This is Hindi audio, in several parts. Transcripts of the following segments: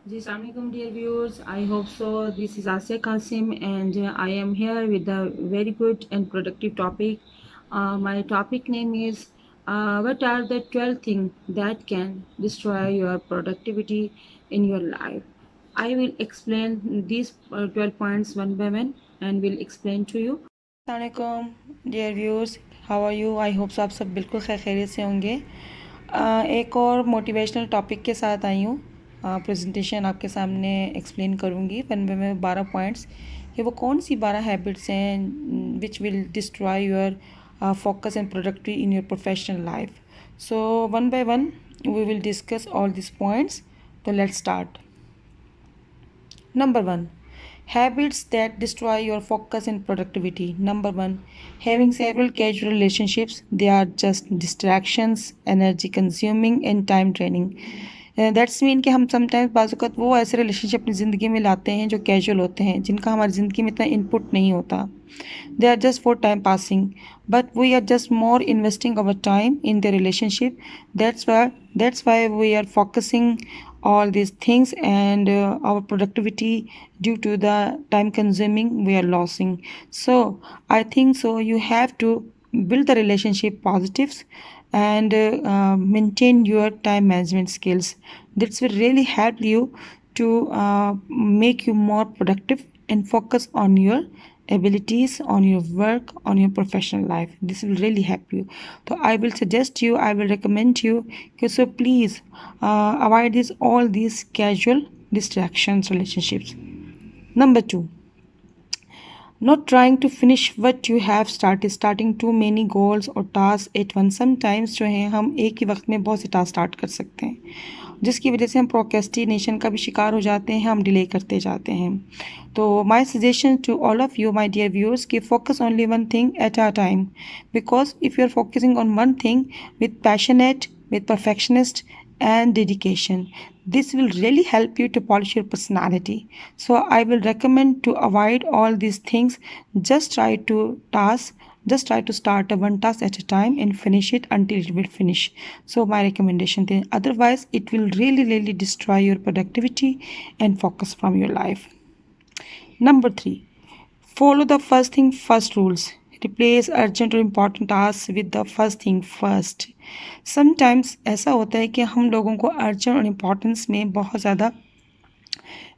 Ji, Assalamualaikum dear viewers. I hope so. This is Asya Kasim and I am here with a very good and productive topic. My topic name is what are the 12 things that can destroy your productivity in your life. I will explain these 12 points one by one and will explain to you. अस्सलामुअलैकुम dear viewers, how are you? I hope आप सब बिल्कुल खैरियत से होंगे। एक और मोटिवेशनल टॉपिक के साथ आई हूँ। प्रेजेंटेशन आपके सामने एक्सप्लेन करूँगी वन बाय में 12 पॉइंट्स कि वो कौन सी 12 हैबिट्स हैं which will destroy your focus and productivity in your professional life. So one by one we will discuss all this points. तो let's start. Number 1. Habits that destroy your focus and productivity. Number 1. Having several casual relationships, they are just distractions, energy consuming and time draining. That's mean कि हम समटाइम्स बाज़ वो ऐसे रिलेशनशिप अपनी ज़िंदगी में लाते हैं जो कैजुअल होते हैं, जिनका हमारी ज़िंदगी में इतना इनपुट नहीं होता. They are just for time passing, but we are just more investing our time in the relationship. That's why we are focusing all these things, and our productivity due to the time consuming we are losing. So I think so you have to build the relationship positives and maintain your time management skills. This will really help you to make you more productive and focus on your abilities, on your work, on your professional life. This will really help you. So I will suggest you, I will recommend you, okay, so please avoid all these casual distractions relationships. Number 2, not trying to finish what you have started. Starting too many goals or tasks at once. Sometimes जो है हम एक ही वक्त में बहुत से टास्क स्टार्ट कर सकते हैं, जिसकी वजह से हम प्रोक्रेस्टिनेशन का भी शिकार हो जाते हैं, हम डिले करते जाते हैं. तो my suggestion to all of you my dear viewers कि focus only one thing at a time, because if you are focusing on one thing with passionate, with perfectionist and dedication, this will really help you to polish your personality. So I will recommend to avoid all these things. Just try to start a one task at a time and finish it until it will finish. So my recommendation then, otherwise it will really destroy your productivity and focus from your life. Number 3, follow the first thing first rules. Replace urgent or important tasks with the first thing first. Sometimes ऐसा होता है कि हम लोगों को अर्जेंट और इम्पोर्टेंस में बहुत ज़्यादा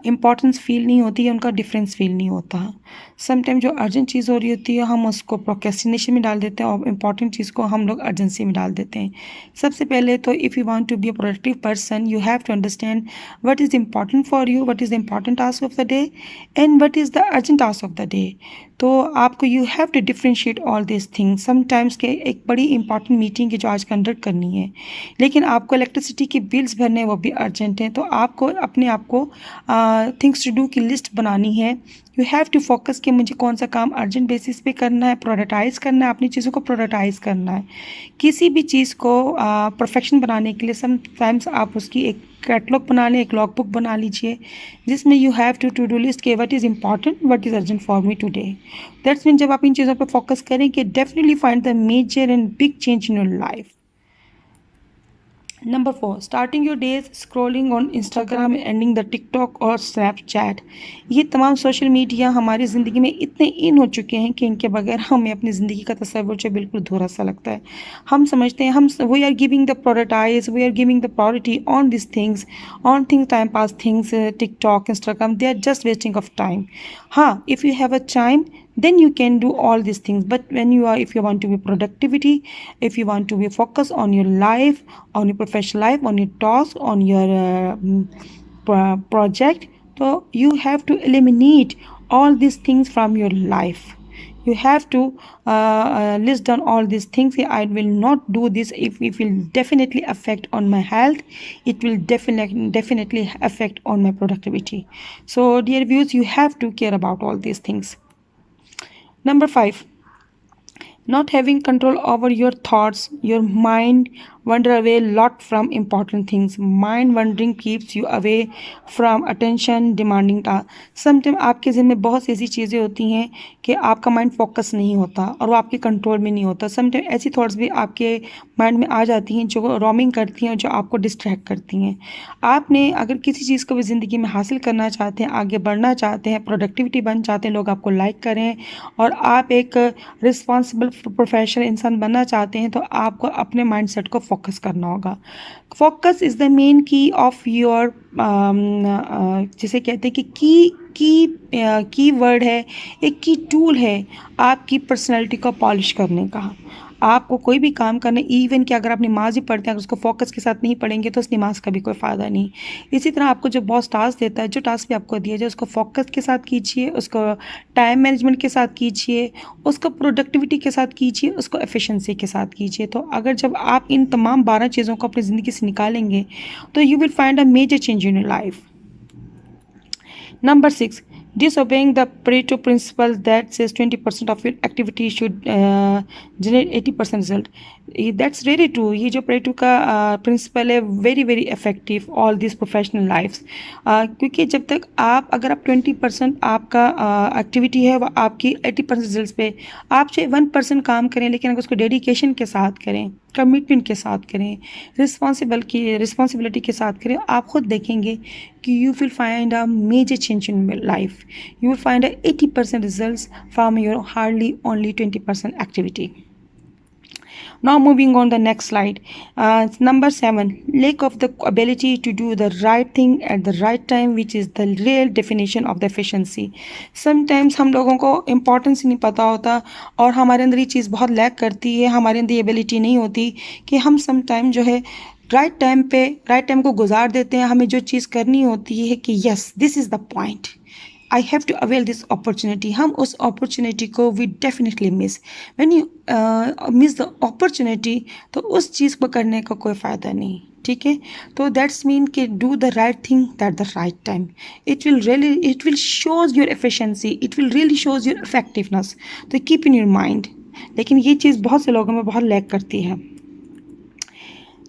इम्पॉर्टेंस फील नहीं होती है, उनका डिफरेंस फील नहीं होता. समटाइम जो अर्जेंट चीज़ हो रही होती है हम उसको प्रोक्रेस्टिनेशन में डाल देते हैं और इम्पॉर्टेंट चीज़ को हम लोग अर्जेंसी में डाल देते हैं. सबसे पहले तो if you want to be a productive person, you have to understand what is important for you, what is the important task of the day and what is the urgent task of the day. तो आपको you have to differentiate all this things. Sometimes के एक बड़ी इंपॉर्टेंट मीटिंग है जो आज कंडक्ट करनी है, लेकिन आपको इलेक्ट्रिसिटी के बिल्स भरने हैं, वो भी अर्जेंट हैं. तो आपको अपने आप को थिंग्स टू डू की लिस्ट बनानी है. यू हैव टू फोकस कि मुझे कौन सा काम अर्जेंट बेसिस पे करना है, प्रोडक्टाइज करना है, अपनी चीज़ों को प्रोडक्टाइज करना है. किसी भी चीज़ को परफेक्शन बनाने के लिए समटाइम्स आप उसकी एक कैटलॉग बना लें, एक लॉग बुक बना लीजिए, जिसमें you have to do list के what is important, what is urgent for me today. That's mean जब आप इन चीज़ों पर फोकस करेंगे, definitely find the major and big change in your life. Number 4, starting your days scrolling on Instagram and ending the TikTok और Snapchat. ये तमाम सोशल मीडिया हमारी ज़िंदगी में इतने इन हो चुके हैं कि इनके बगैर हमें अपनी ज़िंदगी का तस्वुर जो बिल्कुल अधूरा सा लगता है. हम समझते हैं we are giving the priority on this things, on things, time pass things, TikTok, Instagram, they are just wasting of time. हाँ, if you have a time, then you can do all these things. But if you want to be productivity, if you want to be focused on your life, on your professional life, on your task, on your project, so you have to eliminate all these things from your life. You have to list down all these things. I will not do this if it will definitely affect on my health. It will definitely affect on my productivity. So dear viewers, you have to care about all these things. Number 5, not having control over your thoughts, your mind wander away a lot from important things. Mind wandering keeps you away from attention demanding tasks. Sometimes आपके ज़हन में बहुत सी ऐसी चीज़ें होती हैं कि आपका माइंड फोकस नहीं होता और वो आपके कंट्रोल में नहीं होता. समटाइम ऐसी थॉट्स भी आपके माइंड में आ जाती हैं जो रोमिंग करती हैं और जो आपको डिस्ट्रैक्ट करती हैं. आपने अगर किसी चीज़ को भी ज़िंदगी में हासिल करना चाहते हैं, आगे बढ़ना चाहते हैं, प्रोडक्टिविटी बन चाहते हैं, लोग आपको लाइक करें और आप एक रिस्पॉन्सिबल प्रोफेशनल इंसान बनना चाहते हैं, तो आपको अपने माइंडसेट को फोकस करना होगा. फोकस इज़ द मेन की ऑफ योर, जिसे कहते हैं कि की वर्ड है, एक की टूल है आपकी पर्सनैलिटी को पॉलिश करने का. आपको कोई भी काम करना, इवन कि अगर आप नमाज ही पढ़ते हैं, अगर उसको फोकस के साथ नहीं पढ़ेंगे तो उस नमाज का भी कोई फ़ायदा नहीं. इसी तरह आपको जो बॉस टास्क देता है, जो टास्क भी आपको दिया जाए, उसको फोकस के साथ कीजिए, उसको टाइम मैनेजमेंट के साथ कीजिए, उसको प्रोडक्टिविटी के साथ कीजिए, उसको एफिशिएंसी के साथ कीजिए. तो अगर जब आप इन तमाम 12 चीज़ों को अपनी ज़िंदगी से निकालेंगे तो you will find a major change in your life. Number 6, disobeying the Pareto principle that says 20% of your activity should generate 80% result. That's really true. ये जो Pareto का प्रिंसिपल है, very very effective all this professional lifes. क्योंकि जब तक आप, अगर आप 20% आपका एक्टिविटी है वो आपकी 80% रिजल्ट पे, आप चाहे 1% काम करें लेकिन अगर उसको डेडिकेशन के साथ करें, कमिटमेंट के साथ करें, रिस्पॉन्सिबिलिटी के साथ करें, आप खुद देखेंगे कि you will find a major change in life. You will find a 80% results from your hardly only 20% activity. Now moving on the next slide. Number 7, lack of the ability to do the right thing at the right time, which is the real definition of the efficiency. Sometimes हम लोगों को importance नहीं पता होता और हमारे अंदर ये चीज़ बहुत लैक करती है, हमारे अंदर ये ability नहीं होती कि हम sometime जो है राइट टाइम पे राइट टाइम को गुजार देते हैं. हमें जो चीज़ करनी होती है कि yes this is the point, I have to avail this opportunity, हम उस अपॉर्चुनिटी को we definitely miss. When you miss the opportunity तो उस चीज़ को करने का कोई फ़ायदा नहीं. ठीक है, तो दैट्स मीन कि do the right thing at the right time. It will shows your efficiency, it will really shows your effectiveness. तो कीप इन योर माइंड. लेकिन ये चीज़ बहुत से लोगों में बहुत लैक करती है.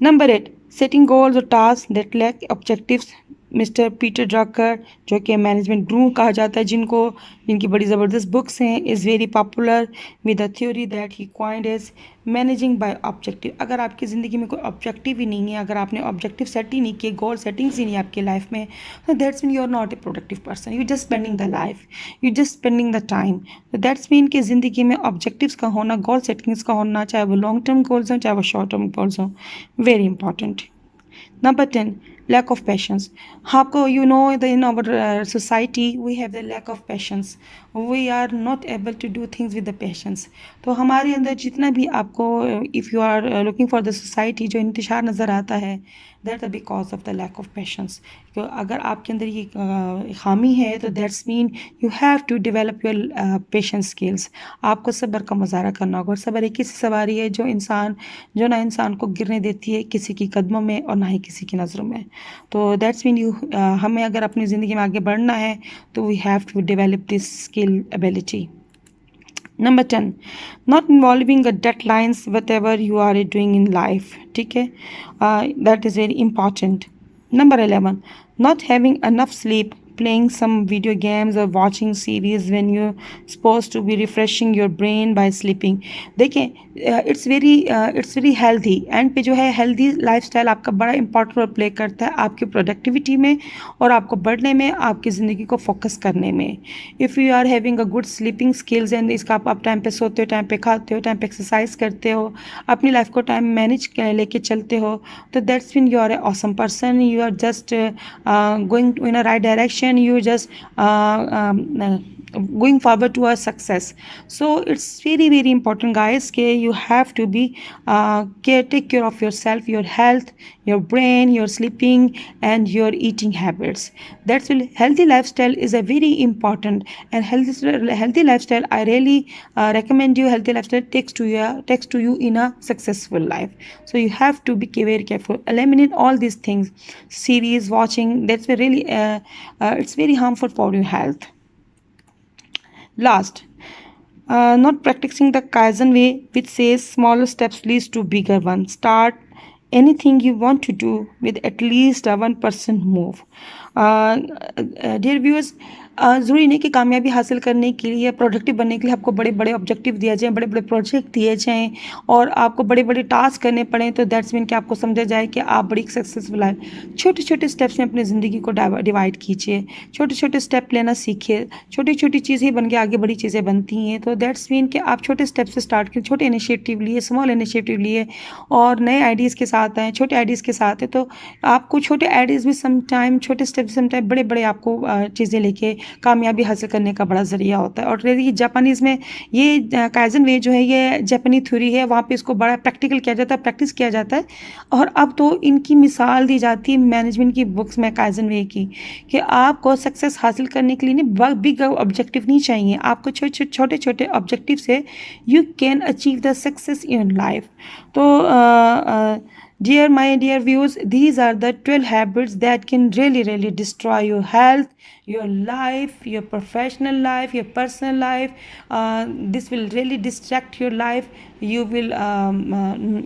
Number 8, setting goals or tasks that lack objectives. Mister Peter Drucker, जो कि मैनेजमेंट गुरु कहा जाता है, जिनकी बड़ी ज़बरदस्त बुक्स हैं, is very popular with the theory that he coined as managing by objective. अगर आपकी ज़िंदगी में कोई ऑब्जेक्टिव ही नहीं है, अगर आपने ऑब्जेक्टिव सेट ही नहीं किए, गोल सेटिंग्स ही नहीं है आपकी लाइफ में, तो that's mean you are not a productive person. You just spending the life, you just spending the time. तो दैट्स मीन कि ज़िंदगी में ऑब्जेक्टिव्स का होना, गोल सेटिंग्स का होना, चाहे वो लॉन्ग टर्म गोल्स हों चाहे वो शॉर्ट टर्म गोल्स हों, very important. Number 10, lack of patience. आपको in our society we have the lack of patience. We are not able to do things with the patience. तो हमारे अंदर जितना भी आपको if you are looking for the society जो इंतशार नज़र आता है, that's because of the lack of patience. तो अगर आपके अंदर ये खामी है तो that's mean you have to develop your patience skills. आपको सब्र का मुजाहरा करना होगा. और सब्र एक ऐसी सवारी है जो ना इंसान को गिरने देती है किसी की कदमों में और ना ही किसी की नज़रों में. तो दैट्स मीन हमें अगर अपनी ज़िंदगी में आगे बढ़ना है तो we have to develop this skill ability. Number 10, not involving the deadlines whatever you are doing in life. ठीक है, that is very important. Number 11, not having enough sleep, playing some video games or watching series when you're supposed to be refreshing your brain by sleeping. देखें, इट्स वेरी हेल्दी. एंड पे जो है हेल्दी लाइफस्टाइल आपका बड़ा इंपॉर्टेंट रोल प्ले करता है आपकी प्रोडक्टिविटी में और आपको बढ़ने में, आपकी ज़िंदगी को फोकस करने में. If you are having a good sleeping skills and इसका आप टाइम पे सोते हो, टाइम पे खाते हो, टाइम पे एक्सरसाइज करते हो, अपनी लाइफ को टाइम मैनेज लेके चलते हो, तो that's mean you are a awesome person. You are just going in a right direction. You just going forward to a success. So it's very very important guys कि you have to be take care of yourself, your health, your brain, your sleeping and your eating habits. That's why healthy lifestyle is a very important, and healthy lifestyle I really recommend you. Healthy lifestyle takes to you in a successful life. So you have to be very careful. Eliminate all these things. Series watching, that's really it's very harmful for your health. Last, not practicing the Kaizen way, which says smaller steps leads to bigger ones. Start anything you want to do with at least a 1% move. Dear viewers, ज़रूरी नहीं कि कामयाबी हासिल करने के लिए, प्रोडक्टिव बनने के लिए आपको बड़े बड़े ऑब्जेक्टिव दिए जाएँ, बड़े बड़े प्रोजेक्ट दिए जाएँ और आपको बड़े बड़े टास्क करने पड़ें, तो दैट्स मीन कि आपको समझा जाए कि आप बड़ी सक्सेसफुल हैं। छोटे छोटे स्टेप्स में अपनी ज़िंदगी को डिवाइड कीजिए, छोटे छोटे स्टेप लेना सीखिए। छोटी छोटी चीज़ें ही बन के आगे बड़ी चीज़ें बनती हैं, तो दैट्स मीन कि आप छोटे स्टेप से स्टार्ट करें, छोटे इनिशिएटिव लिए, स्मॉल इनिशिएटिव लिए और नए आइडियाज़ के साथ आएँ, छोटे आइडियाज़ के साथ है। तो आपको छोटे आइडियाज़ भी समटाइम, छोटे स्टेप समटाइम बड़े बड़े आपको चीज़ें लेके कामयाबी हासिल करने का बड़ा ज़रिया होता है। और ये जापानीज़ में ये काइज़न वे जो है, ये जापानी थ्योरी है, वहाँ पे इसको बड़ा प्रैक्टिकल किया जाता है, प्रैक्टिस किया जाता है। और अब तो इनकी मिसाल दी जाती है मैनेजमेंट की बुक्स में काइज़न वे की, कि आपको सक्सेस हासिल करने के लिए नहीं बिग ऑब्जेक्टिव नहीं चाहिए, आपको छोटे छोटे ऑब्जेक्टिव से you can achieve the success in life. तो my dear viewers, these are the 12 habits that can really destroy your health, your life, your professional life, your personal life. This will really distract your life. You will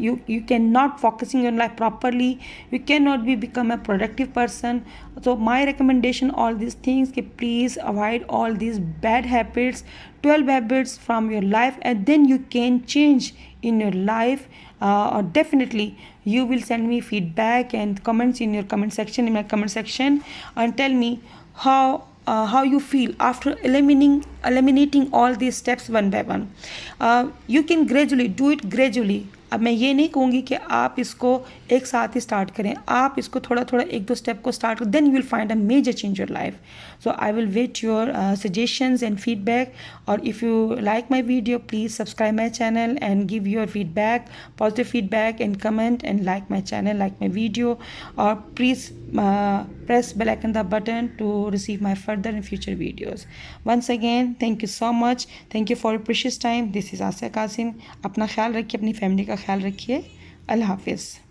you cannot focusing your life properly. You cannot become a productive person. So my recommendation, all these things, कि please avoid all these bad habits, 12 habits from your life, and then you can change in your life. Or definitely you will send me feedback and comments in your comment section, in my comment section, and tell me how you feel after eliminating all these steps one by one. You can gradually do it gradually. अब मैं ये नहीं कहूँगी कि आप इसको एक साथ ही स्टार्ट करें, आप इसको थोड़ा थोड़ा एक दो स्टेप को स्टार्ट करें, then you will find a major change your life. So I will wait your suggestions and feedback. Or if you like my video, please subscribe my channel and give your feedback, positive feedback, and comment and like my channel, like my video. Or please press bell icon the button to receive my further and future videos. Once again, thank you so much. Thank you for your precious time. This is Asya Kasim. अपना ख्याल रखिए, अपनी फैमिली का ख्याल रखिए. अल्लाह हाफिज़.